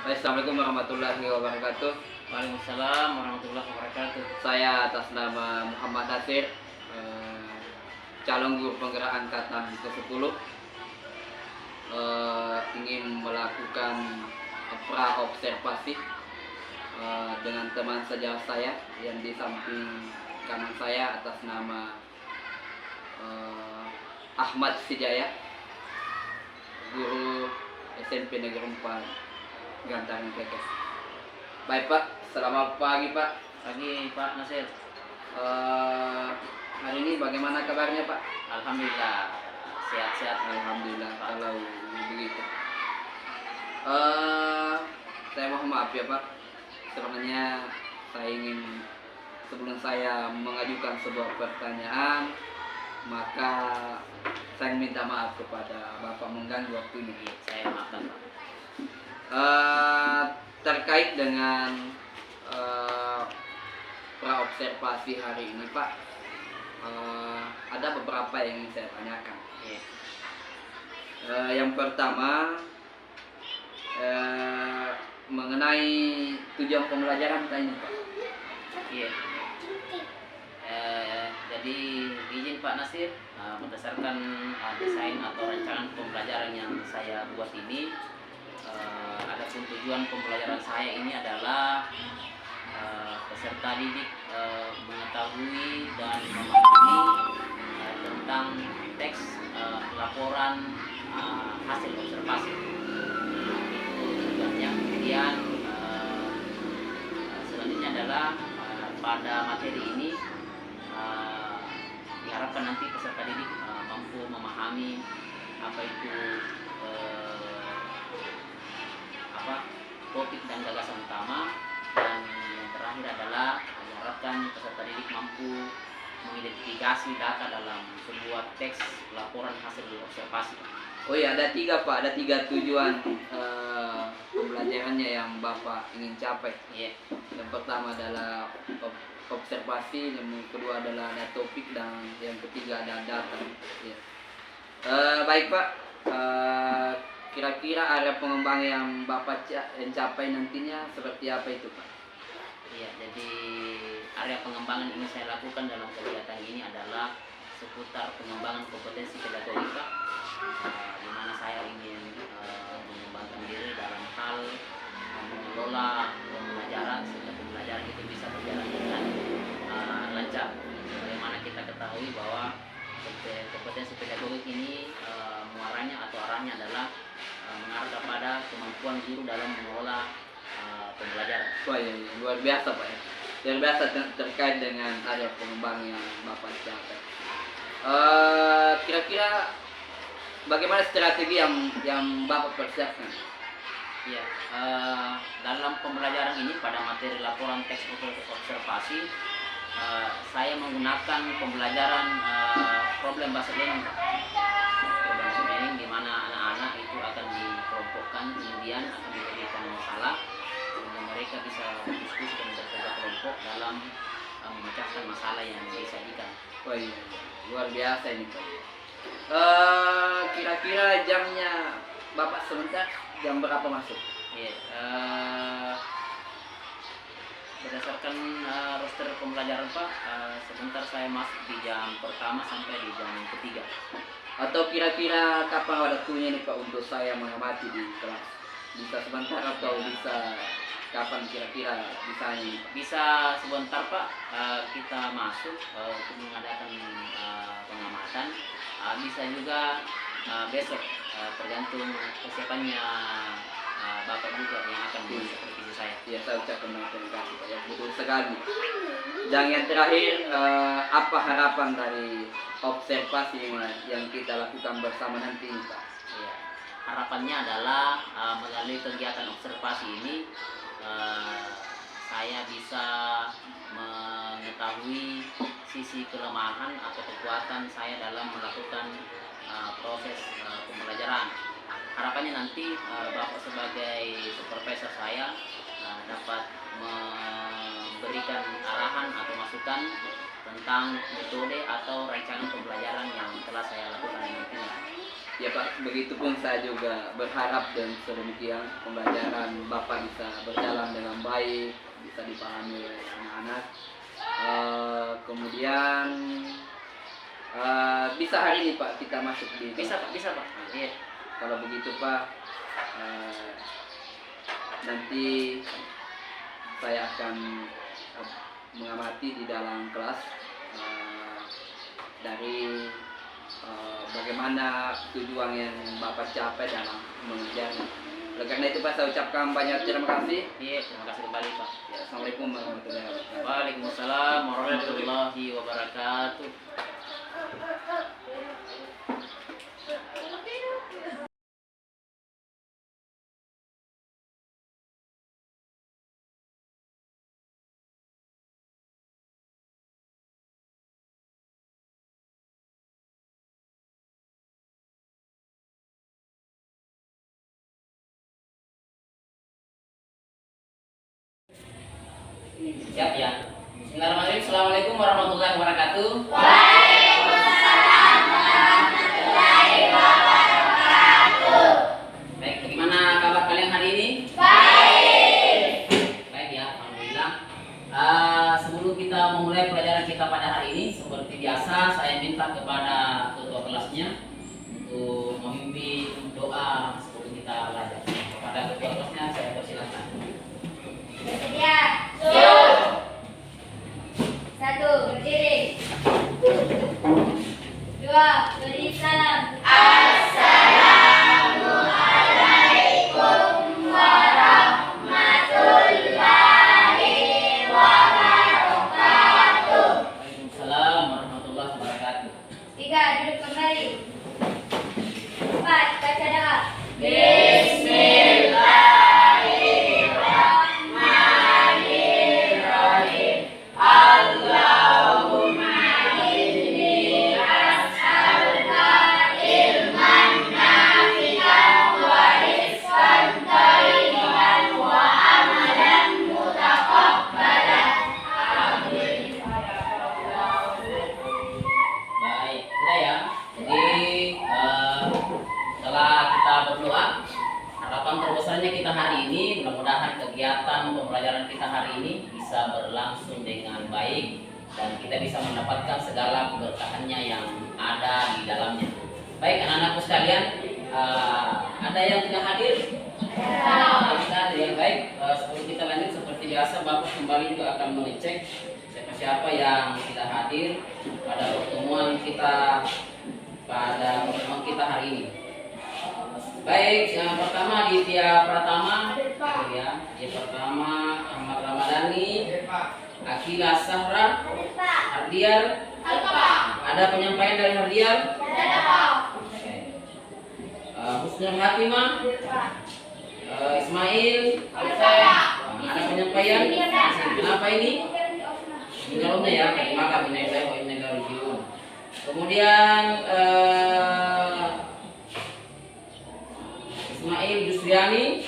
Assalamualaikum warahmatullahi wabarakatuh. Waalaikumsalam warahmatullahi wabarakatuh. Saya atas nama Muhammad Nasir, calon guru penggerak angkatan ke-10, ingin melakukan pra-observasi dengan teman sejauh saya yang di samping kanan saya atas nama Ahmad Sijaya, guru SMP Negeri 4 Gantaran Kekes. Baik Pak, selamat pagi Pak. Pagi Pak Nasir. Hari ini bagaimana kabarnya Pak? Alhamdulillah sehat-sehat. Alhamdulillah Pak. kalau begitu. Saya mohon maaf ya Pak. Sebenarnya saya ingin sebelum saya mengajukan sebuah pertanyaan, maka saya minta maaf kepada Bapak mengganggu waktu ini. Saya maafkan Pak. Terkait dengan pra-observasi hari ini Pak, ada beberapa yang ingin saya tanyakan. Iya. Yang pertama, mengenai tujuan pembelajaran kita ini Pak. Iya. Jadi izin Pak Nasir, berdasarkan desain atau rancangan pembelajaran yang saya buat ini, adapun tujuan pembelajaran saya ini adalah peserta didik mengetahui dan memahami tentang teks laporan hasil observasi. Itu tujuannya. Kemudian selanjutnya adalah pada materi ini diharapkan nanti peserta didik mampu memahami apa itu topik dan gagasan utama, dan yang terakhir adalah diharapkan peserta didik mampu mengidentifikasi data dalam sebuah teks laporan hasil observasi. Oh iya, ada tiga Pak, ada tiga tujuan pembelajarannya yang Bapak ingin capai. Iya. Yang pertama adalah observasi, yang kedua adalah ada topik, dan yang ketiga ada data. Ya. Baik Pak, kira-kira area pengembang yang Bapak capai nantinya seperti apa itu Pak? Iya, jadi area pengembangan ini saya lakukan dalam kegiatan ini adalah seputar pengembangan kompetensi pedagogika, di mana saya ingin mengembangkan diri dalam hal mengelola pembelajaran sehingga pembelajaran itu bisa berjalan dengan lancar. Bagaimana kita ketahui bahwa kompetensi pedagogik ini muaranya atau arahnya adalah mengarah kepada kemampuan guru dalam mengelola pembelajaran. Wah ya, luar biasa Pak ya. Luar biasa terkait dengan area pengembang yang Bapak capai. Kira-kira bagaimana strategi yang Bapak persiapkan? Ya, dalam pembelajaran ini pada materi laporan teks observasi, saya menggunakan pembelajaran problem based learning. Problem based learning di mana anak-anak itu akan dikelompokkan, kemudian akan diberikan masalah sehingga mereka bisa berdiskusi dan bekerja kelompok dalam memecahkan masalah yang disajikan. Wah iya, luar biasa ini Pak. Kira-kira jamnya Bapak sebentar jam berapa masuk? Iya, berdasarkan roster pembelajaran Pak, sebentar saya masuk di jam pertama sampai di jam ketiga. Atau kira-kira kapan waktunya nih Pak untuk saya mengamati di kelas? Bisa sebentar atau bisa kapan kira-kira bisanya nih Pak? Bisa sebentar Pak, kita masuk untuk mengadakan pengamatan. Bisa juga besok, tergantung kesiapannya Bapak juga yang akan supervisi saya. Ya, saya ucapkan terima kasih Pak ya, betul sekali. Dan yang terakhir, apa harapan dari observasi yang kita lakukan bersama nanti Pak? Ya, harapannya adalah melalui kegiatan observasi ini saya bisa mengetahui sisi kelemahan atau kekuatan saya dalam melakukan proses pembelajaran. Harapannya nanti Bapak sebagai supervisor saya dapat memberikan arahan atau masukan tentang metode atau rancangan pembelajaran yang telah saya lakukan nantinya. Ya Pak, begitupun saya juga berharap dan sedemikian pembelajaran Bapak bisa berjalan dengan baik, bisa dipahami oleh anak-anak. Kemudian bisa hari ini Pak kita masuk di Bisa Pak. Iya. Kalau begitu Pak, nanti saya akan mengamati di dalam kelas dari bagaimana tujuan yang Bapak capai dalam mengajarnya. Oleh karena itu Pak, saya ucapkan banyak terima kasih. Iya, terima kasih kembali Pak. Ya, Assalamualaikum warahmatullahi wabarakatuh. Waalaikumsalam warahmatullahi wabarakatuh. Siap ya. Bismillahirrahmanirrahim. Assalamualaikum warahmatullahi wabarakatuh. Baik, bagaimana kabar kalian hari ini? Baik ya, alhamdulillah. Sebelum kita memulai pelajaran kita pada hari ini, seperti biasa saya minta kepada ketua kelasnya untuk memimpin doa sebelum kita belajar. Kepada ketua kelasnya saya persilahkan. Bersedia. Satu, berdiri. Dua, beri salam. Assalamualaikum warahmatullahi wabarakatuh. Waalaikumsalam warahmatullahi wabarakatuh. Tiga, duduk kembali. Empat, baca doa. Baik, sudah ya. Jadi setelah kita berdoa, harapan terbesarnya kita hari ini, mudah-mudahan kegiatan pembelajaran kita hari ini bisa berlangsung dengan baik dan kita bisa mendapatkan segala keberkahannya yang ada di dalamnya. Baik, anak-anakku sekalian, ada yang tidak hadir? Tidak ada yang baik. Sebelum kita lanjut seperti biasa, Bapak kembali juga akan mengecek siapa yang tidak hadir pada pertemuan kita hari ini. Baik, yang pertama Ditya Pratama, ya. Yang pertama Ahmad Ramadhani, Akila Sahra, Hardiar. Ada penyampaian dari Hardiar? Husnul Hatimah, Ismail. Ada penyampaian? Kenapa ini? Ini kalungnya ya, maka ini saya mau ini review. Kemudian Ismail Yusriani,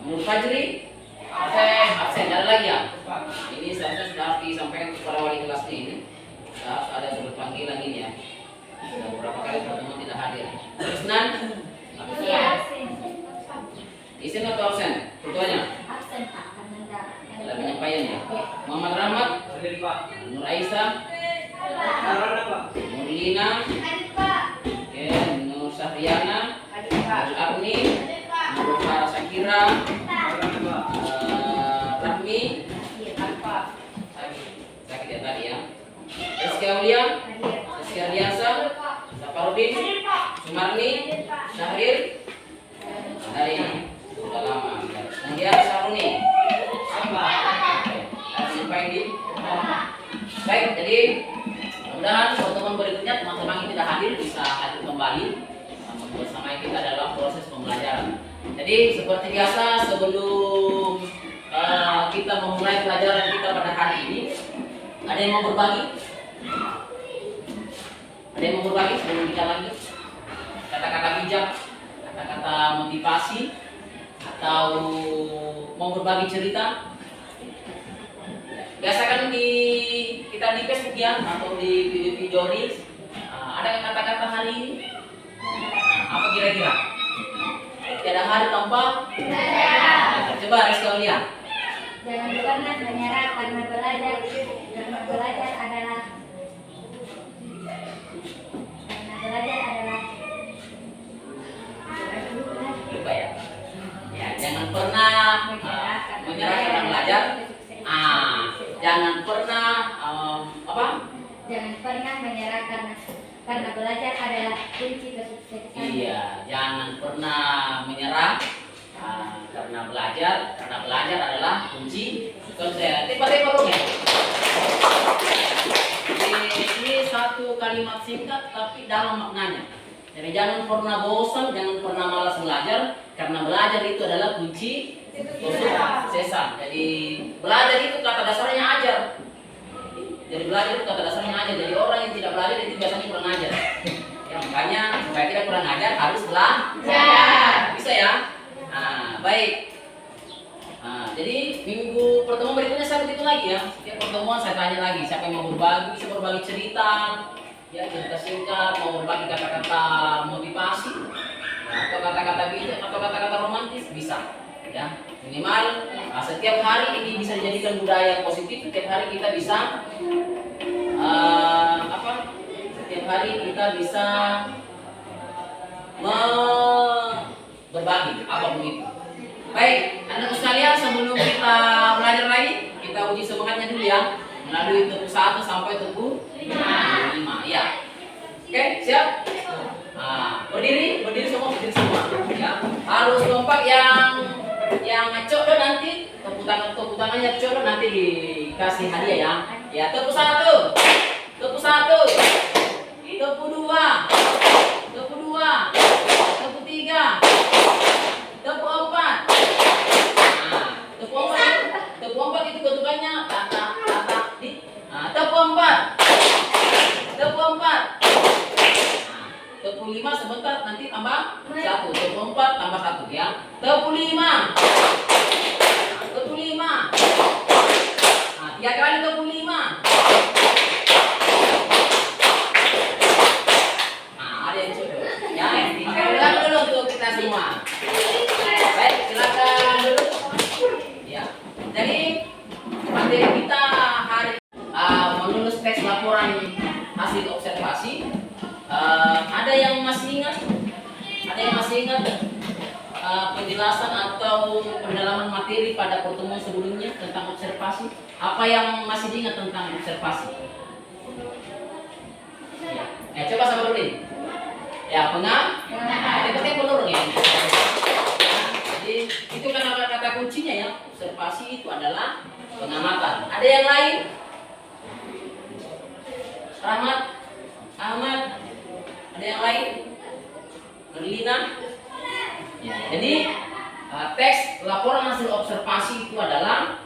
Nur Fajri, absen. Ada lagi ya? Ini saya sudah disampaikan kepada wali kelas ini. Ada surat panggilan ini ya. Sudah beberapa kali pertemuan tidak hadir. Isnan? Isin atau absen? Ketuanya? Ada penyampaiannya. Muhammad Rahmat, Nur Aisyah, Nur Lina, Nur Sahriana, Nur Abni, Nur Farah Sakira, Rahmi, sakit ya tadi ya. Rizky Aulia, Rizky Ardiansa, Saparudin, Sumarni, Syahrir. Hari ini sudah lama. Kemudian Saruni. Baik, jadi mudah-mudahan teman-teman berikutnya teman-teman yang tidak hadir bisa hadir kembali bersama kita dalam proses pembelajaran. Jadi seperti biasa sebelum kita memulai pelajaran kita pada hari ini, ada yang mau berbagi? Ada yang mau berbagi sebelum kita lanjut? Kata-kata bijak, kata-kata motivasi, atau mau berbagi cerita? Biasa kan kita di Facebook ya atau di video reels, ada kata-kata hari ini. Apa kira-kira? Tiada hari tanpa belajar. Coba Rizka lihat. Jangan pernah menyerah karena belajar adalah Lupa ya. Ya, jangan pernah menyerah karena belajar. Jangan pernah apa? Jangan pernah menyerah karena belajar adalah kunci kesuksesan. Iya, jangan pernah menyerah karena belajar adalah kunci sukses. Tiba-tiba dong ya. Ini satu kalimat singkat tapi dalam maknanya. Jadi jangan pernah bosan, jangan pernah malas belajar karena belajar itu adalah kunci kesuksesan. Jadi belajar itu kata dasarnya ajar. Jadi belajar itu kata dasarnya ajar. Jadi orang yang tidak belajar itu biasanya kurang ajar. Ya, makanya supaya tidak kurang ajar harus belajar. Bisa ya? Nah, baik. Jadi minggu pertemuan berikutnya saya begitu lagi ya. Setiap pertemuan saya tanya lagi siapa yang mau berbagi, bisa berbagi cerita, ya cerita singkat, mau berbagi kata-kata motivasi, atau kata-kata bijak, atau kata-kata romantis bisa. Ya, minimal setiap hari ini bisa dijadikan budaya positif. Setiap hari kita bisa Setiap hari kita bisa berbagi apapun itu. Baik, anak sekalian, sebelum kita belajar lagi, kita uji semangatnya dulu ya. Melalui tepuk 1 sampai tepuk 5. Ya. Oke, siap? Berdiri semua ya. Harus kompak yang ngecok dong nanti tepuk tangannya cok nanti dikasih hadiah ya. Ya, tepuk 1. Tepuk 1. Tepuk 2. Tepuk 2. Tepuk 3. Tepuk 4. Tepuk 4 itu ketukannya tata di. Tepuk 4. Tepuk 4. Tepuk 5 sebentar nanti tambah 1. Tepuk 4 tambah 1 ya. Tepuk 5. Tepuk 5. 3 kali tepuk 5. Ada yang sudah. Ya, ulang dulu untuk kita semua. Baik, silakan dulu. Ya. Jadi materi kita hari menulis teks laporan hasil observasi. Ada yang masih ingat? Penjelasan atau pendalaman materi pada pertemuan sebelumnya tentang observasi? Apa yang masih diingat tentang observasi? Ya, coba sama dulu nih. Ya, penting menurun ya. Jadi itu kan kata kuncinya ya. Observasi itu adalah pengamatan. Ada yang lain? Ahmad, ada yang lain? Merlina? Ya, jadi teks laporan hasil observasi itu adalah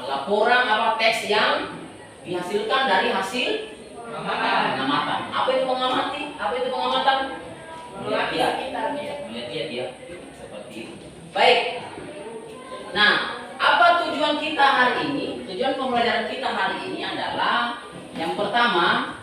laporan teks yang dihasilkan dari hasil pengamatan. Apa itu pengamatan? Melihat ya. Seperti itu. Baik. Nah, apa tujuan kita hari ini? Tujuan pembelajaran kita hari ini adalah yang pertama,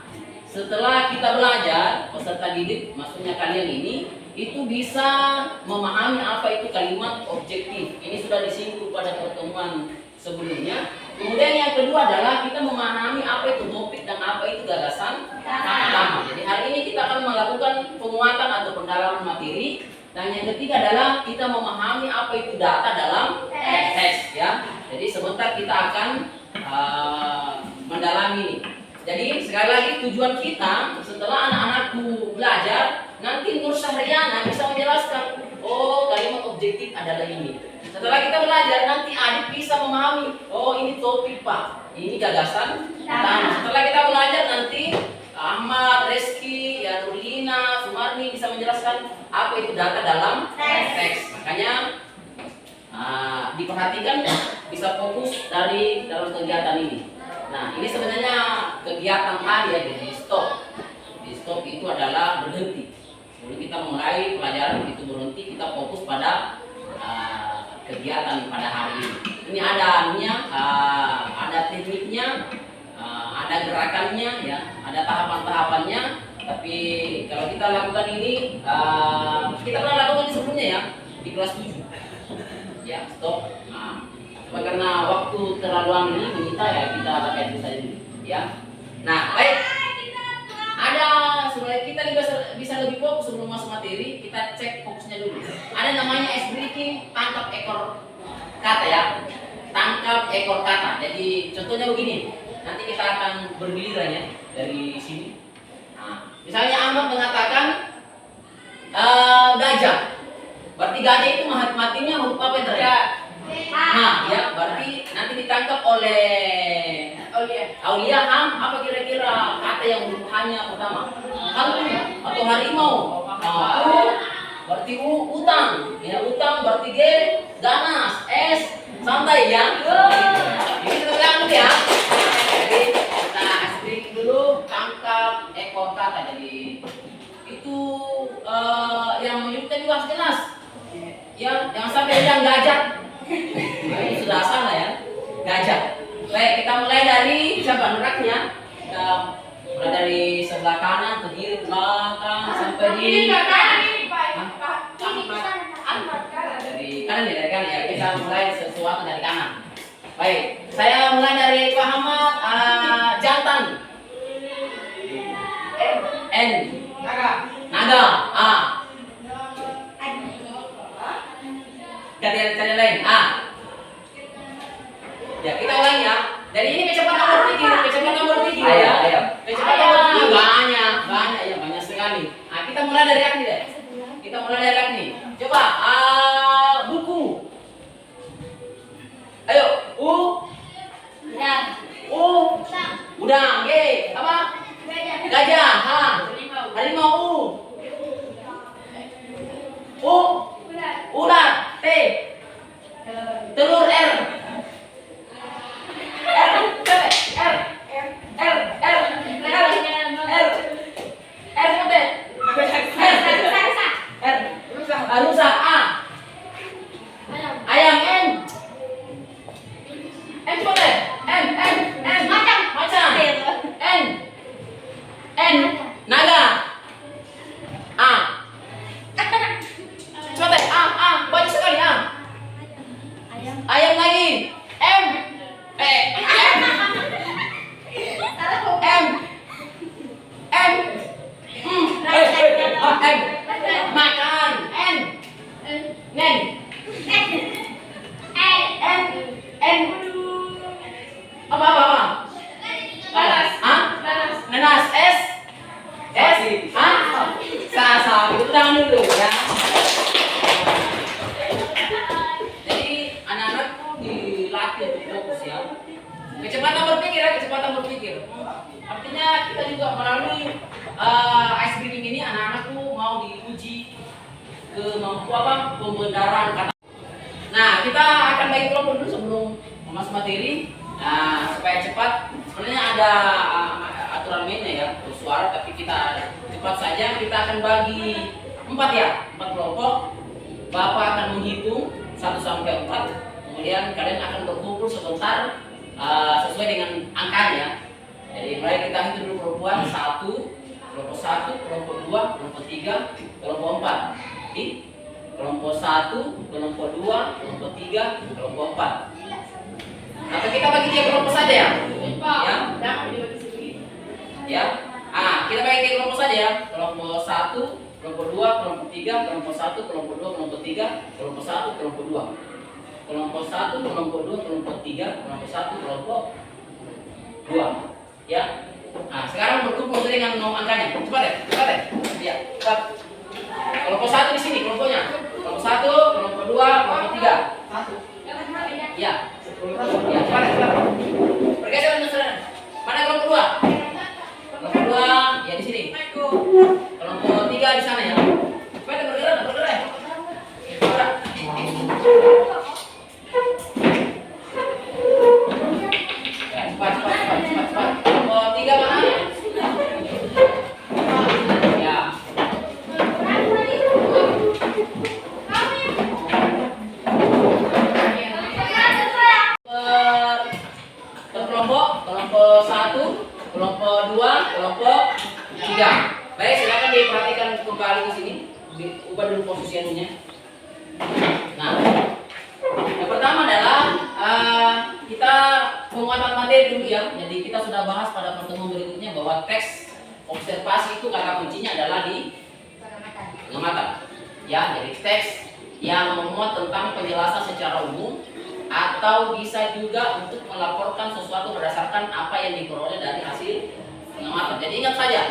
setelah kita belajar, peserta didik, maksudnya kalian ini, itu bisa memahami apa itu kalimat objektif. Ini sudah disinggung pada pertemuan sebelumnya. Kemudian yang kedua adalah kita memahami apa itu topik dan apa itu gagasan utama. Jadi hari ini kita akan melakukan penguatan atau pendalaman materi. Dan yang ketiga adalah kita memahami apa itu data dalam teks ya. Jadi sebentar kita akan mendalami ini. Jadi sekali lagi tujuan kita setelah anak-anakku belajar, nanti Nur Syahriana bisa menjelaskan, oh kalimat objektif adalah ini. Setelah kita belajar, nanti adik bisa memahami, oh ini topik Pak, ini gagasan utama. Setelah kita belajar nanti Ahmad, Reski, Nurlina, Sumarni bisa menjelaskan apa itu data dalam teks. Makanya diperhatikan bisa fokus dalam kegiatan ini. Nah, ini sebenarnya kegiatan tadi ya, di stop. Di stop itu adalah berhenti. Sebelum kita mulai pelajaran itu berhenti, kita fokus pada gerakannya ya, ada tahapan-tahapannya. Tapi kalau kita lakukan ini, kita pernah lakukan ini sebelumnya ya, di kelas 7. Ya, stop. Nah, cuma karena waktu terlalu lama ini menyita ya, kita pakai itu saja dulu. Ya. Nah, baik. Ada supaya kita bisa lebih fokus sebelum masuk materi, kita cek fokusnya dulu. Ada namanya ice breaking, tangkap ekor kata ya. Tangkap ekor kata. Jadi contohnya begini. Nanti kita akan bergiliran ya dari sini. Nah, misalnya Ahmad mengatakan gajah. Berarti gajah itu matinya huruf apa yang terakhir? Nah, ya berarti nanti ditangkap oleh Aulia. Apa kira-kira kata yang huruf hanya pertama? Hantu atau harimau? Berarti utang. Ya, utang berarti G, ganas, S, santai ya. Ini kita ulang ya. Jadi kita asik dulu, tangkap ekor kata. Jadi itu yang menyebutkan juga jelas. Ya, jangan sampai yang gajah. Nah, ini sudah salah ya, gajah. Baik, kita mulai dari siapa nuraknya? Kita mulai dari sebelah kanan ke kiri, belakang sampai di dari kanan ya, dari kanan ya. Kita mulai sesuatu dari kanan. Baik, saya mulai dari Pak Ahmad. Jantan. N. Naga. A. Gantian lain. A. Ya, kita ulangi ya. Dari ini kecepatan berpikir ya. Kecepatan berpikir banyak sekali. Nah, kita mulai dari Agni deh. Coba buku. Ayo, udang. G. Apa? Gajah. H. Harimau. Ular. T. Telur. R. Rusa. A. Ayam. M. Coba deh. M. Macan. N. Naga. A. Coba deh. A. Banyak sekali A. Ayam lagi. M. Makan. N. Apa? Nanas. S. Sasa. Utang dulu ya. Jadi anak-anak dilatih untuk fokus ya. Kecepatan berpikir. Artinya kita juga melalui ice breaking ini anak-anak tuh mau diuji kemampuan pembenaran kata. Nah, kita akan bagi kelompok dulu sebelum masuk materi. Nah, supaya cepat. Sebenarnya ada aturan mainnya ya, suara, tapi kita cepat saja. Kita akan bagi 4 kelompok. Bapak akan menghitung 1 sampai 4. Kemudian kalian akan berkumpul sebentar sesuai dengan angkanya. Jadi mulai kita hitung dulu perempuan. 1, kelompok 1, kelompok 2, kelompok 3, kelompok 4. Kelompok 1, kelompok 2, kelompok 3, kelompok 4. Atau kita bagi 3 kelompok saja ya? Ya. Kita bagi 3 kelompok saja ya. Kelompok 1, kelompok 2, kelompok 3, kelompok 1, kelompok 2, kelompok 3, kelompok 1, kelompok 2. Kelompok 1, kelompok 2, kelompok 3, kelompok 1, kelompok 2. Ya. Nah, sekarang berkumpul dengan nomor angkanya. Cepat deh. Ya, cepat. Kelompok 1 di sini kelompoknya. Kelompok 1, kelompok 2, kelompok 3. Ya. Ya, cepat. Bergeser dengan saudara. Mana kelompok 2? Kelompok 2 ya di sini. Kelompok 3 di sana ya. Cepat bergerak. Cepat. Ya, cepat. Kelompok 3 mana? Ya. Kelompok 1, kelompok sudah bahas pada pertemuan berikutnya bahwa teks observasi itu kata kuncinya adalah di pengamatan. Ya, jadi teks yang memuat tentang penjelasan secara umum atau bisa juga untuk melaporkan sesuatu berdasarkan apa yang diperoleh dari hasil pengamatan. Jadi ingat saja,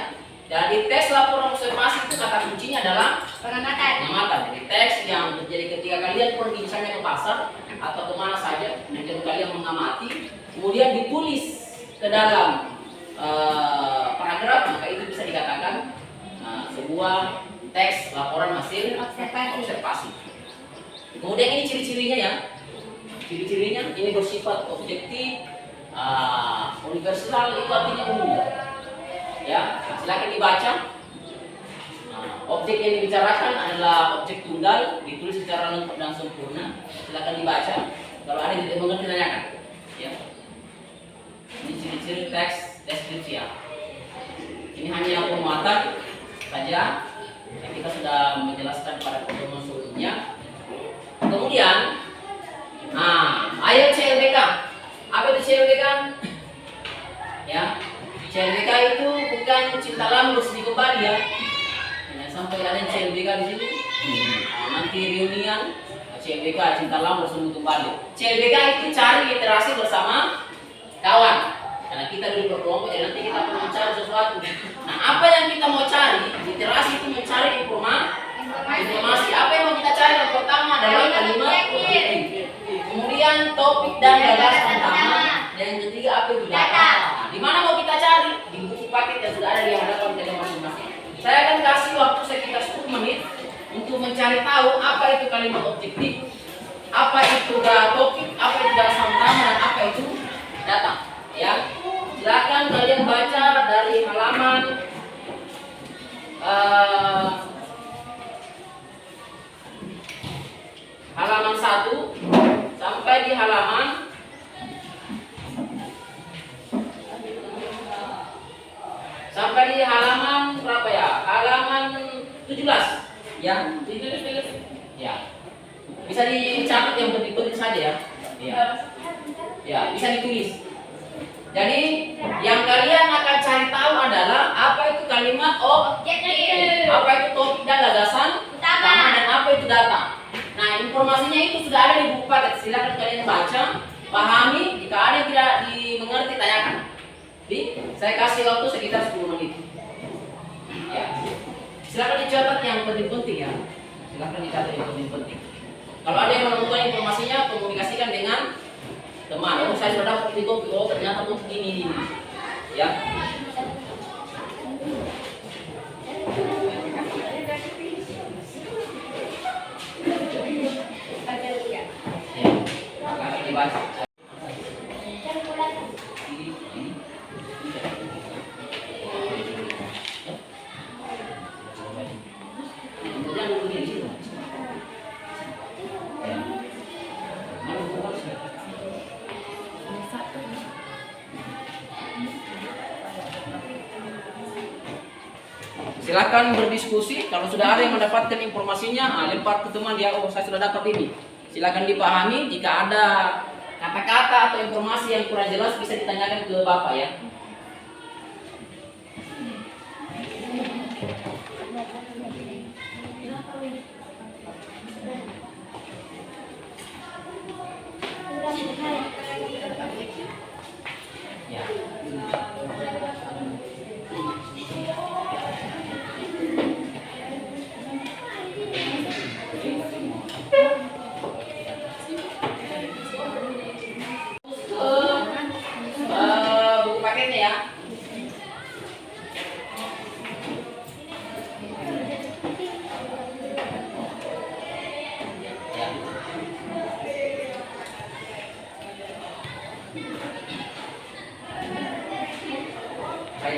dari teks laporan observasi itu kata kuncinya adalah pengamatan. Jadi teks yang terjadi ketika kalian pergi misalnya ke pasar atau kemana saja, yang kalian mengamati, kemudian ditulis ke dalam paragraf, maka itu bisa dikatakan sebuah teks laporan hasil observasi. Kemudian ini ciri-cirinya ya. Ciri-cirinya ini bersifat objektif, universal, itu artinya umum. Ya, silakan dibaca. Objek yang dibicarakan adalah objek tunggal, ditulis secara lengkap dan sempurna. Silakan dibaca. Kalau ada yang tidak mengerti tanyakan. Ya. Ini ciri-ciri teks deskripsi ya. Ini hanya pemuatan saja. Kita sudah menjelaskan pada pertemuan sebelumnya. Kemudian, ayat CLBK. Apa itu CLBK? Ya, CLBK itu bukan cinta lama harus kembali ya. Sampai ada CLBK di sini. Nanti reunian CLBK cinta lama harus kembali. CLBK itu cari literasi bersama kawan. Karena kita dulu berkelompok, jadi nanti kita perlu mencari sesuatu. Nah, apa yang kita mau cari? Literasi itu mencari informasi. Apa yang mau kita cari? Yang pertama adalah kalimat objektif. Kemudian topik dan gagasan utama. Dan yang ketiga apa itu data. Nah, di mana mau kita cari? Di buku paket yang sudah ada di hadapan kita masing-masing. Saya akan kasih waktu sekitar 10 menit untuk mencari tahu apa itu kalimat objektif, apa itu topik, apa itu gagasan utama, dan apa itu data. Ya, silakan kalian baca dari halaman halaman 1 sampai di halaman berapa ya? Halaman 17. Ya, ya. Bisa dicatat yang penting-penting saja ya. Ya. Ya, bisa ditulis. Jadi yang kalian akan cari tahu adalah apa itu kalimat objektif, apa itu topik dan gagasan utama, dan apa itu data. Nah, informasinya itu sudah ada di buku paket. Silakan kalian baca, pahami. Jika ada yang tidak dimengerti, tanyakan. Jadi, saya kasih waktu sekitar 10 menit. Ya. Silakan dicatat yang penting-penting ya. Silakan dicatat yang penting-penting. Kalau ada yang menemukan informasinya, komunikasikan dengan teman. Oh, saya sudah dapat di topik. Oh, ternyata tuh ini. Ya. Akan dibaca. Silakan berdiskusi. Kalau sudah ada yang mendapatkan informasinya, lempar ke teman dia. Oh, saya sudah dapat ini. Silakan dipahami. Jika ada kata-kata atau informasi yang kurang jelas, bisa ditanyakan ke Bapak ya. Ya. Buku paketnya ya.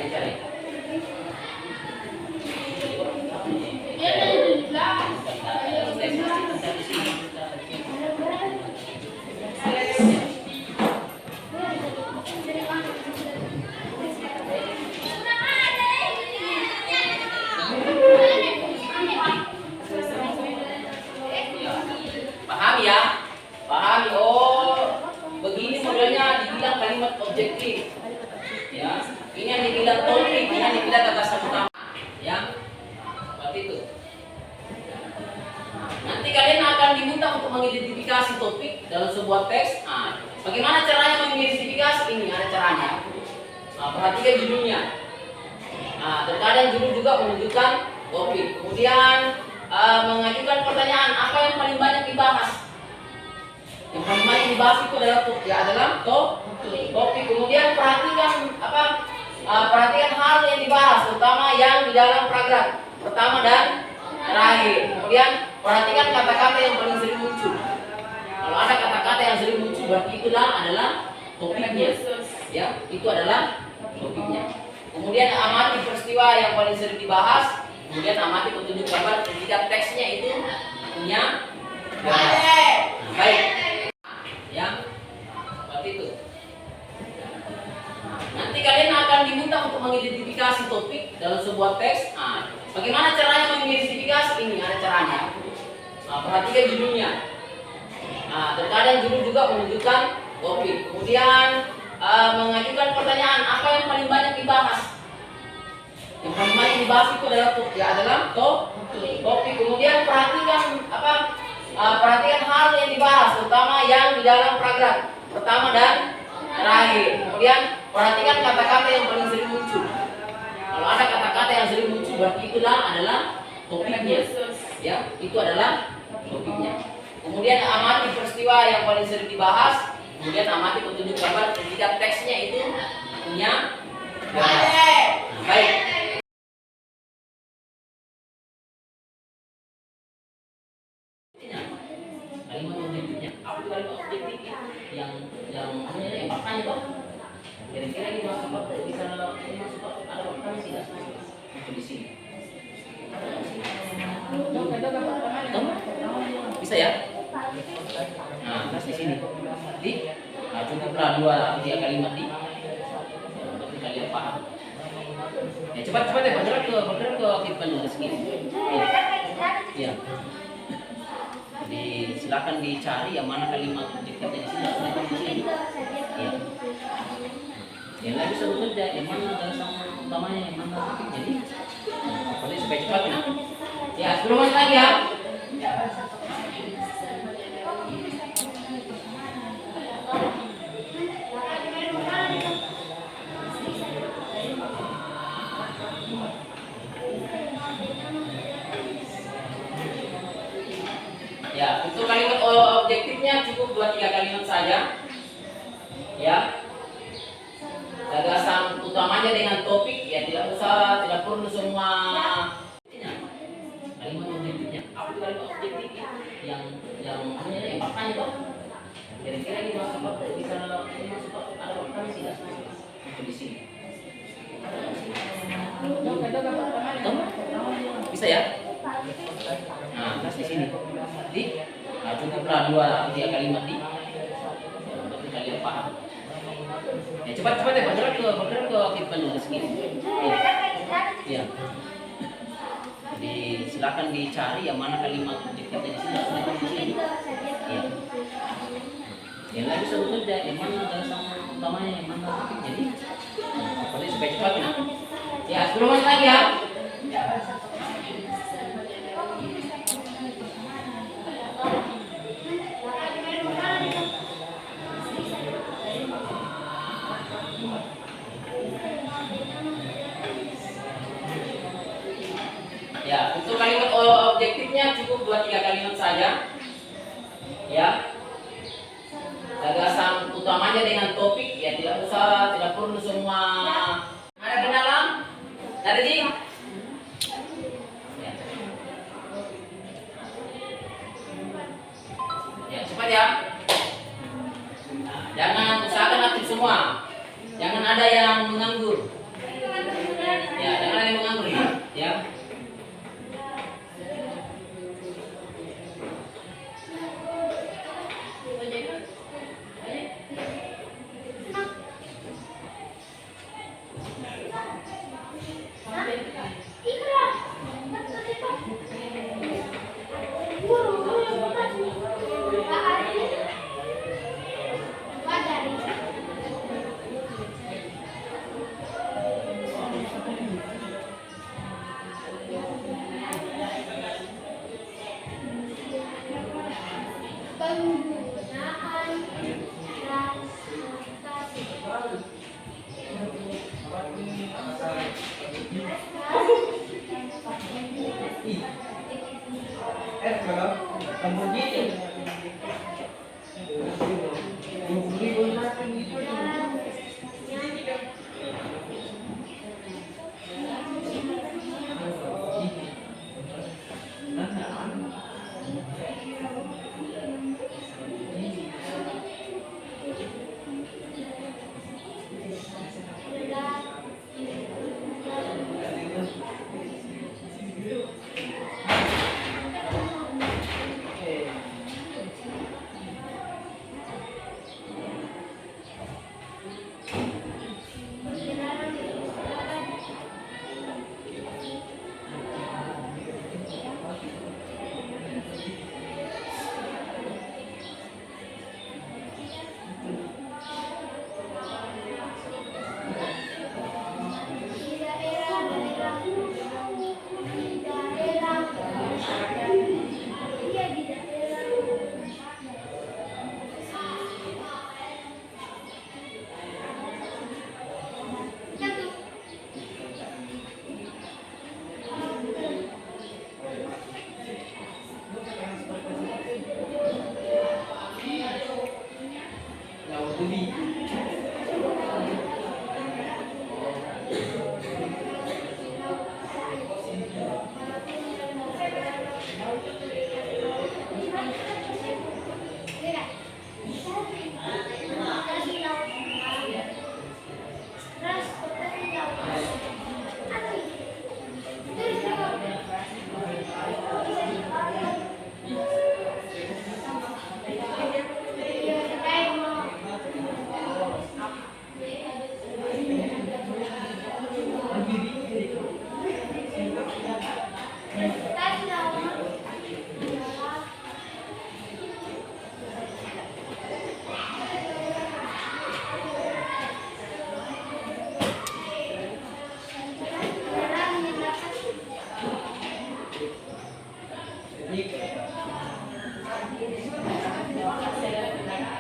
Cari. Paham ya? Pahami. Oh, begini modelnya dibilang kalimat objektif. Ya. Ini yang dibilang topik, ini yang dibilang gagasan utama. Ya, seperti itu. Nanti kalian akan diminta untuk mengidentifikasi topik dalam sebuah teks. Bagaimana caranya mengidentifikasi? Ini ada caranya. Perhatikan judulnya. Terkadang judul juga menunjukkan topik. Kemudian mengajukan pertanyaan, apa yang paling banyak dibahas? Yang paling banyak dibahas itu adalah topik. Kemudian perhatikan hal yang dibahas, terutama yang di dalam paragraf pertama dan terakhir. Kemudian perhatikan kata-kata yang paling sering muncul. Kalau ada kata-kata yang sering muncul, berarti itu adalah topiknya. Ya, itu adalah topiknya. Kemudian amati peristiwa yang paling sering dibahas. Kemudian amati petunjuk gambar ketika teksnya itu punya gambar. Baik. Ya, seperti itu. Nanti kalian akan diminta untuk mengidentifikasi topik dalam sebuah teks. Bagaimana caranya mengidentifikasi? Ini ada caranya. Perhatikan judulnya. Terkadang judul juga menunjukkan topik. Kemudian mengajukan pertanyaan, apa yang paling banyak dibahas? Yang paling banyak dibahas itu adalah topik. Kemudian perhatikan hal yang dibahas, terutama yang di dalam paragraf pertama dan terakhir. Kemudian perhatikan kata-kata yang paling sering muncul. Kalau ada kata-kata yang sering muncul, berarti itu adalah topiknya. Ya, itu adalah topiknya. Kemudian amati peristiwa yang paling sering dibahas. Kemudian amati petunjuk gambar ketika teksnya itu punya gambar. Baik. Kalimat objektifnya, apa itu kalimat objektif yang makanya toh kira-kira ini masuk bisa masuk ada pertanyaan tidak masuk di sini. Bisa ya? Di sini. Cukuplah 2-3 kalimat di. Kalian paham. Ya cepat ya, bergerak ke kita nulis ini. Ya. Jadi silakan dicari yang mana kalimat objektifnya di sini. Ya. Yang lain bisa bekerja, yang mana dasar utamanya, yang mana topik. Jadi, supaya cepat ya. Ya, 10 menit lagi ya. Ya, untuk kalimat objektifnya cukup 2-3 kalimat saja. Ya. Gagasan utamanya dengan topik, ya tidak perlu semua. Kalimat objektifnya, apa itu kalimat objektif yang makanya toh kira-kira ini masuk bisa masuk ada pertanyaan tidak masuk di sini. Bisa ya? Di sini. Cukuplah 2-3 kalimat di. Kalian paham. Ya cepat ya, bergerak ke kita nulis ini. Ya. Jadi silakan dicari yang mana kalimat objektifnya di sini. Ya. Yang lain bisa bekerja, yang mana dasar utamanya, yang mana topik. Jadi supaya cepat ya. Ya, 10 menit lagi ya. Ya, untuk kalimat objektifnya cukup 2-3 kalimat saja. Ya. Gagasan utamanya dengan topik, ya tidak perlu semua. Ada di dalam? Ada di? Ya, cepat ya. Jangan usahakan aktif semua. Jangan ada yang menganggur. Ya, jangan ada yang menganggur ya.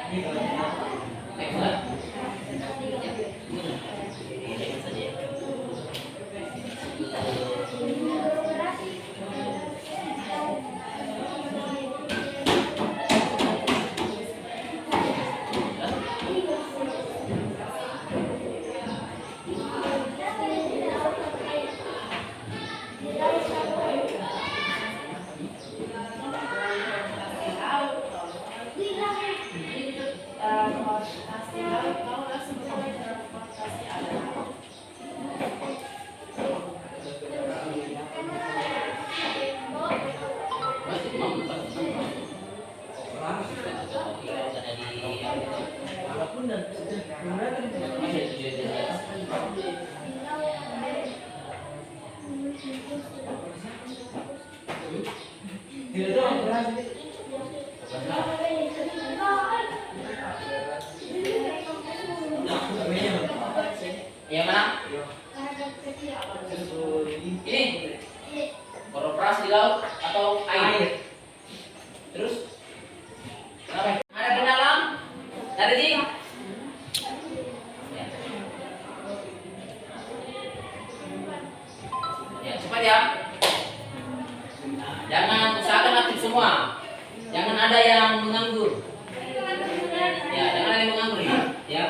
Baik, Mbak. Ya. Baik saja ya. Yang mana? Ini beroperasi di laut atau air? Terus? Kenapa? Ada di dalam? Ada di? Ya, cepat ya. Nah, jangan usahakan aktif semua. Jangan ada yang menganggur. Ya, jangan ada yang menganggur ya. Ya.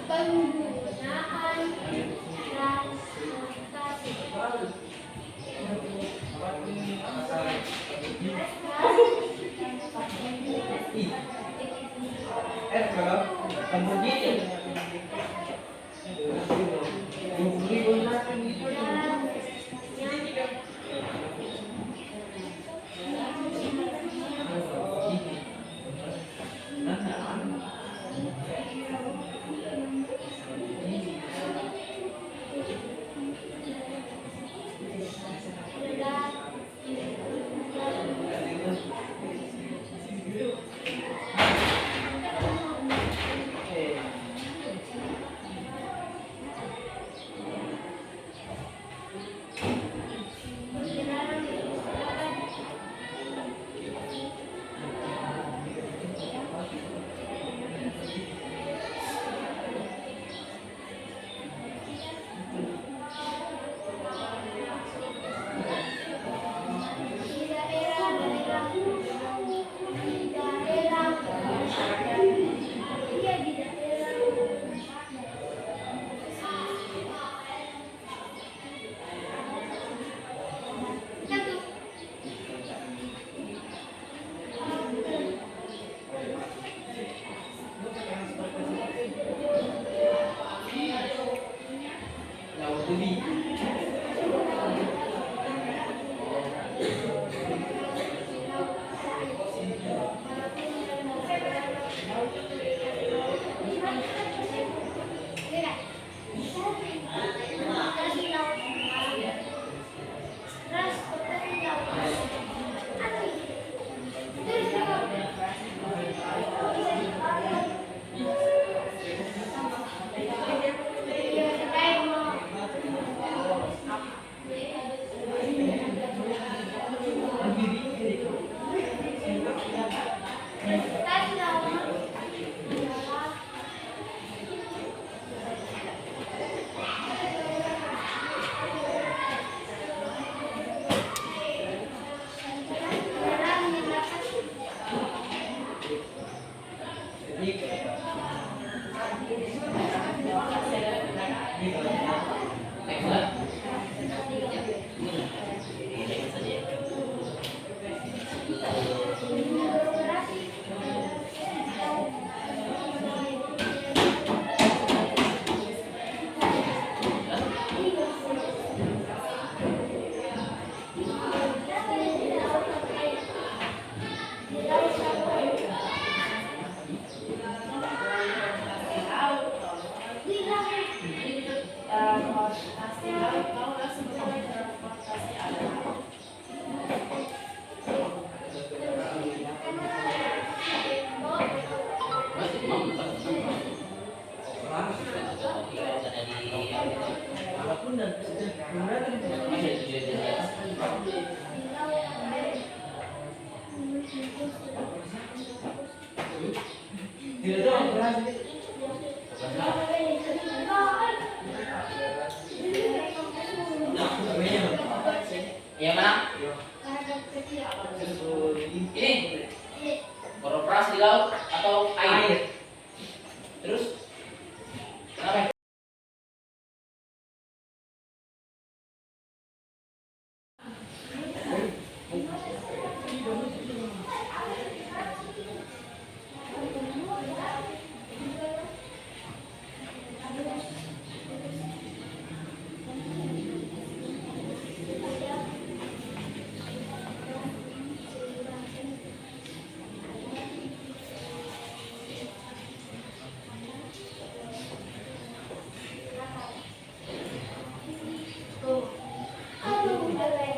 Penggunaan transportasi. Yang mana? Ini beroperasi di laut atau air? Terus? Kenapa?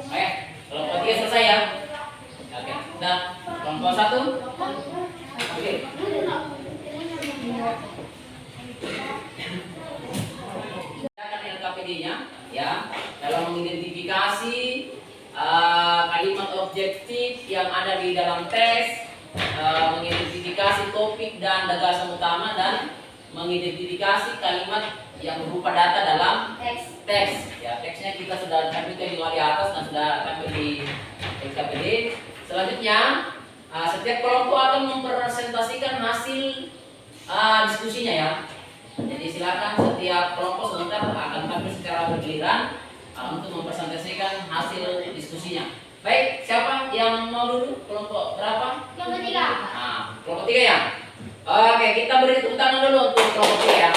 Oke, kelompok 3 selesai ya. Oke, udah. Kelompok 1. Oke. Akan LKPD-nya ya dalam mengidentifikasi kalimat objektif yang ada di dalam teks, mengidentifikasi topik dan gagasan utama, dan mengidentifikasi kalimat yang berupa data dalam teks. Ya, teksnya kita sudah tampilkan di di atas dan sudah tampil di LKPD. Selanjutnya, setiap kelompok akan mempresentasikan hasil diskusinya ya. Jadi silakan setiap kelompok sebentar akan tampil secara bergiliran untuk mempresentasikan hasil diskusinya. Baik, siapa yang mau dulu? Kelompok berapa? Kelompok 3. Kelompok 3 ya. Oke, kita beri tepuk tangan dulu untuk kelompok 3 ya.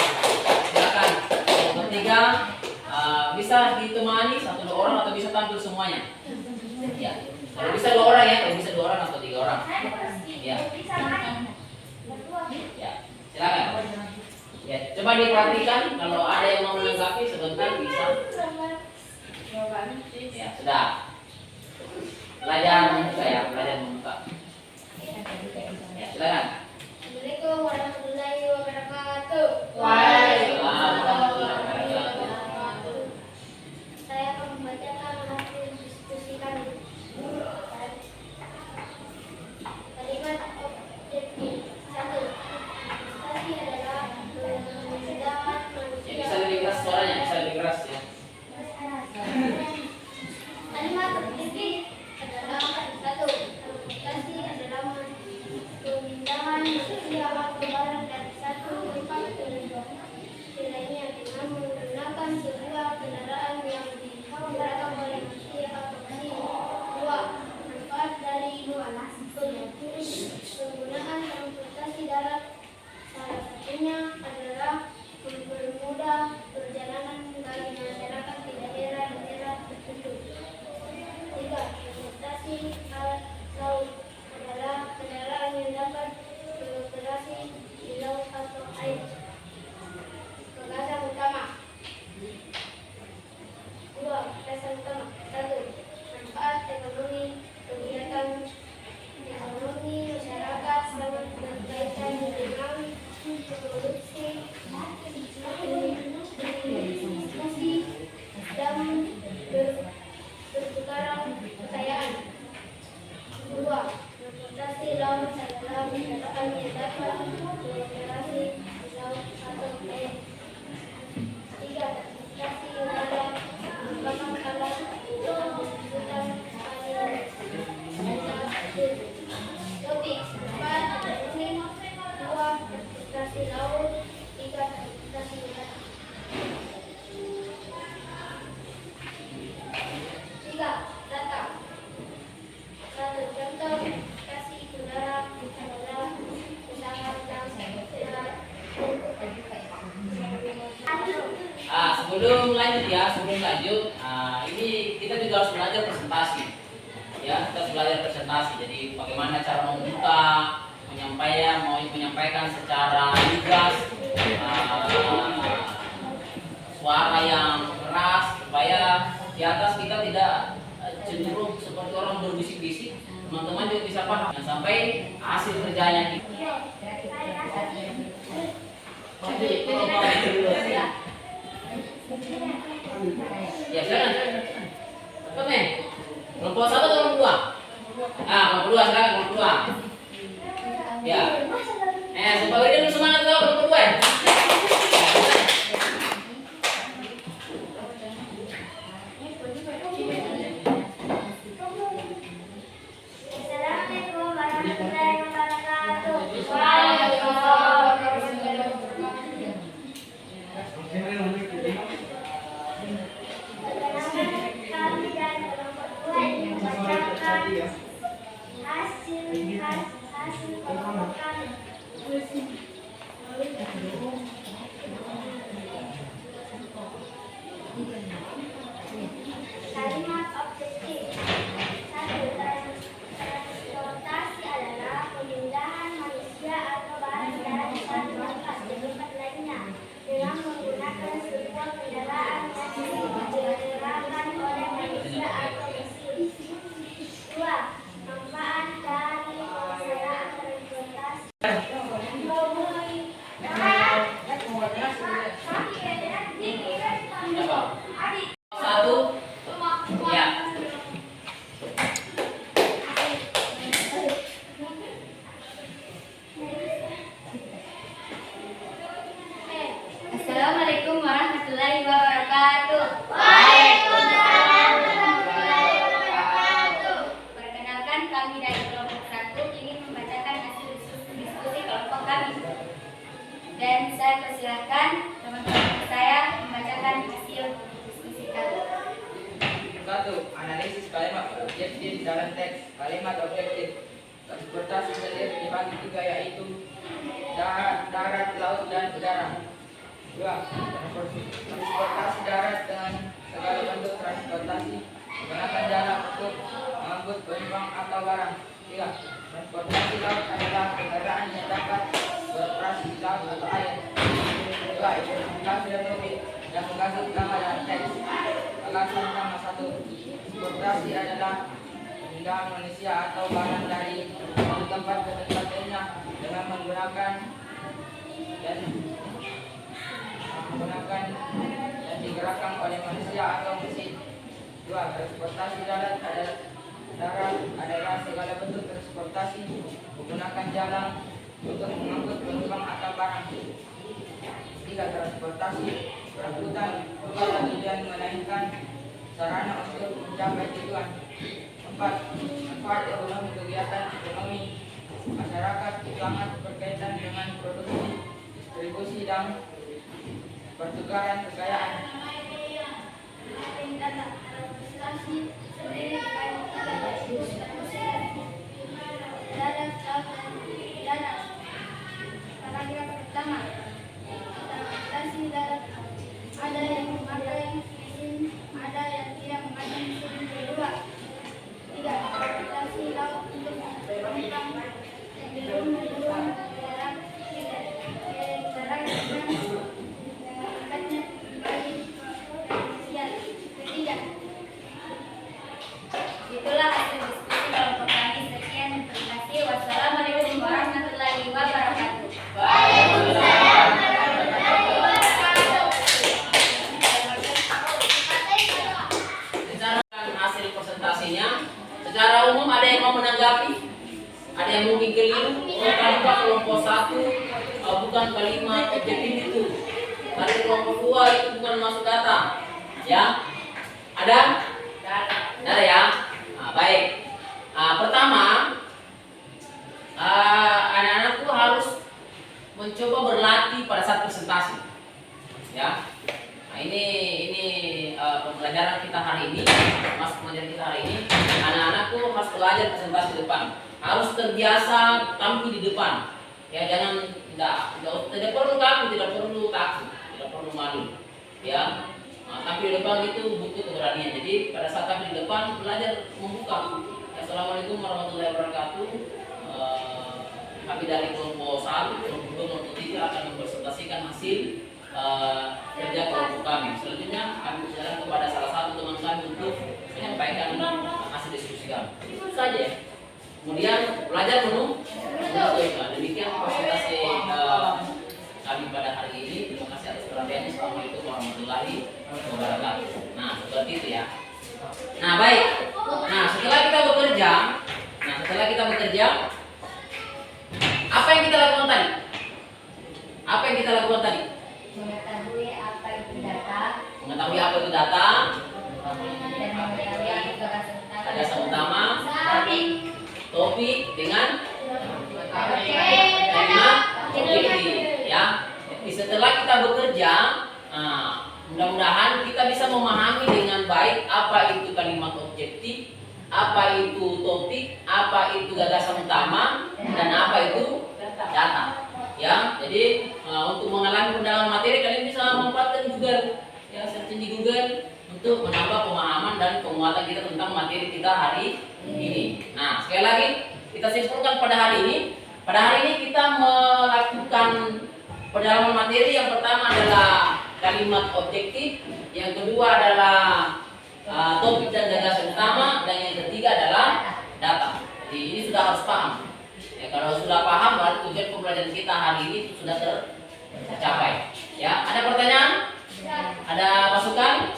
Silakan. Kelompok 3 bisa ditemani 1-2 orang atau bisa tampil semuanya. Ya. Kalau bisa 2 orang ya, kalau bisa 2 orang atau 3 orang. Ya. Ya. Silakan. Ya, coba diperhatikan kalau ada yang mau melengkapi sebentar bisa. Ya, sudah. Belajar membuka ya, belajar membuka. Ya, silakan. Assalamualaikum warahmatullahi wabarakatuh. Saya akan membacakan hasil diskusi kami. Kalimat objektif 1. Diskusi adalah persidangan Ya, manusia. bisa lebih keras suaranya, bisa lebih keras ya. Kalimat objektif adalah 1. Komunikasi adalah pemindahan manusia atau barang dari satu tempat ke lainnya dengan menggunakan sebuah kendaraan yang digunakan oleh manusia atau mesin. 2. Manfaat dari penggunaan transportasi darat, salah satunya adalah mempermudah perjalanan bagi masyarakat di daerah-daerah tertentu. 3. Transportasi laut adalah kendaraan yang dapat beroperasi di laut atau air. Gagasan utama. 2. Gagasan utama. 1. Manfaat ekonomi. Kegiatan ekonomi masyarakat sangat berkaitan dengan produksi, distribusi, dan pertukaran kekayaan. 2. Transportasi laut adalah kendaraan yang dapat beroperasi di laut atau air. 3. Transportasi udara merupakan alat untuk mewujudkan topik 4. Ekonomi. 2. Transportasi laut. 3. Transportasi udara. 3. Data. Satu contoh kasih udara adalah pesawat yang Sebelum lanjut ya, ini kita juga harus belajar presentasi. Ya, kita harus belajar presentasi. Jadi bagaimana cara membuka, menyampaikan secara lugas, suara yang keras supaya di atas kita tidak cenderung seperti orang berbisik-bisik. Teman-teman juga bisa paham dan sampai hasil kerjanya kita. Ya, silakan. Cepat nih. Kelompok 1 atau kelompok 2? Kelompok 2, silakan kelompok 2. Ya. Supaya berikan dulu semangat kau kelompok 2 ya. Assalamualaikum warahmatullahi wabarakatuh. Waalaikumsalam warahmatullahi wabarakatuh. Perkenalkan kami dari kelompok 2 ingin membacakan hasil kelompok kami. Kalimat objektif. 1. Transportasi adalah pemindahan manusia atau barang dari satu tempat ke tempat lainnya dengan menggunakan sebuah kendaraan yang digerakkan oleh manusia atau mesin. 2. Manfaat dari penyelenggaraan transportasi. Satu. Ya. Assalamualaikum warahmatullahi wabarakatuh. Waalaikumsalam warahmatullahi wabarakatuh. Perkenalkan kami dari kelompok 1 ingin membacakan hasil diskusi kelompok kami. Dan saya persilakan teman-teman saya membacakan hasil diskusi kami. 1. Analisis kalimat objektif dalam teks. Kalimat objektif. Transportasi sendiri dibagi 3 yaitu darat, laut, dan udara. 2. Transportasi darat dengan segala bentuk transportasi menggunakan jalan untuk mengangkut penumpang atau barang. 3. Transportasi laut adalah kendaraan yang dapat beroperasi di laut atau air. 2. Identifikasi dan topik yang mengandung nama dan teks. Alasan utama 1. Transportasi adalah pemindahan manusia atau barang dari satu tempat ke tempat lainnya dengan menggunakan dan digerakkan oleh manusia atau mesin. 2. Transportasi darat adalah segala bentuk transportasi menggunakan jalan untuk mengangkut penumpang atau barang. 3. Transportasi berangkutan bukan tujuan melainkan sarana untuk mencapai tujuan. 4. Manfaat ekonomi kegiatan ekonomi masyarakat sangat berkaitan dengan produksi, distribusi, dan pertukaran kekayaan. Paragraf pertama. Transportasi darat ada yang memakai mesin, ada yang tidak memakai mesin. 2. 3. Transportasi laut untuk penumpang cenderung jarak Itulah hasil diskusi kelompok kami. Sekian, terima kasih. Wassalamualaikum warahmatullahi wabarakatuh. Waalaikumsalam warahmatullahi wabarakatuh. Secara hasil presentasinya, secara umum ada yang mau menanggapi? Ada yang mungkin keliru? Kenapa kelompok 1 bukan kalimat objektif itu? Dari kelompok 2 itu bukan masuk data. Ya? Ada? Ada ya? Nah, baik. Pertama, anak-anakku harus mencoba berlatih pada saat presentasi. Ya. Nah, ini pembelajaran kita hari ini, masuk pembelajaran kita hari ini. Anak-anakku harus belajar presentasi di depan. Harus terbiasa tampil di depan. Ya, jangan tidak perlu kaku, tidak perlu takut, tidak perlu malu. Ya. Nah, tampil di depan itu butuh keberanian. Jadi pada saat tampil di depan belajar membuka. Assalamualaikum warahmatullahi wabarakatuh. Kami dari kelompok 1, kelompok 2, kelompok 3 akan mempresentasikan hasil kerja kelompok kami. Selanjutnya kami berjalan kepada salah satu teman kami untuk menyampaikan hasil diskusi kami. Itu saja ya. Kemudian belajar menunggu. Demikian presentasi kami pada hari ini. Terima kasih atas perhatiannya. Assalamualaikum warahmatullahi wabarakatuh. Nah, seperti itu ya. Nah, baik. Nah, setelah kita bekerja, apa yang kita lakukan tadi? Apa yang kita lakukan tadi? Mengetahui apa itu data Mengetahui apa itu data, dan mengetahui apa gagasan utama, Saling. topik dengan Oke. kalimat objektif, ya. Jadi setelah kita bekerja, mudah-mudahan kita bisa memahami dengan baik apa itu kalimat objektif, apa itu topik, apa itu gagasan utama, dan apa itu data. Ya, jadi untuk mengalami pendalaman materi kalian bisa memanfaatkan Google, ya, searching di Google untuk menambah pemahaman dan penguatan kita tentang materi kita hari ini. Nah, sekali lagi kita simpulkan pada hari ini. Pada hari ini kita melakukan pendalaman materi. Yang pertama adalah kalimat objektif, yang kedua adalah topik dan gagasan utama, dan yang ketiga adalah data. Jadi ini sudah harus paham. Ya, kalau sudah paham berarti tujuan pembelajaran kita hari ini sudah tercapai. Ya, ada pertanyaan? Ada masukan?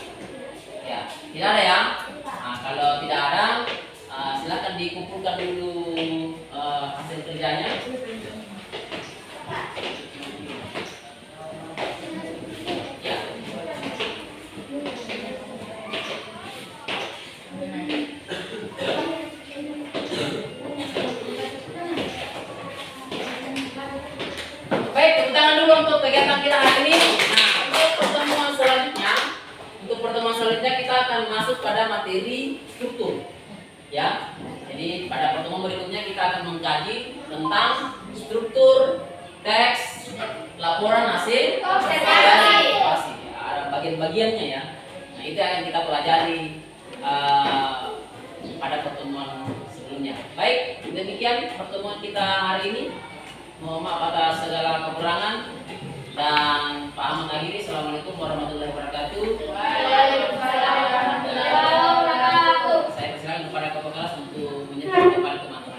Ya, tidak ada ya. Nah, kalau tidak ada, silakan dikumpulkan dulu hasil kerjanya. Ya. Baik, tepuk tangan dulu untuk kegiatan kita hari ini. Nah, untuk pertemuan selanjutnya kita akan masuk pada materi struktur. Ya. Jadi pada pertemuan berikutnya kita akan mengkaji tentang struktur teks laporan hasil observasi. Ya, ada bagian-bagiannya ya. Nah, itu yang kita pelajari pada pertemuan sebelumnya. Baik, demikian pertemuan kita hari ini. Mohon maaf atas segala kekurangan, dan Pak Ahmad akhiri. Assalamualaikum warahmatullahi wabarakatuh. Waalaikumsalam warahmatullahi wabarakatuh. Saya persilakan kepada Kepala Kelas untuk menyampaikan kepada teman-teman.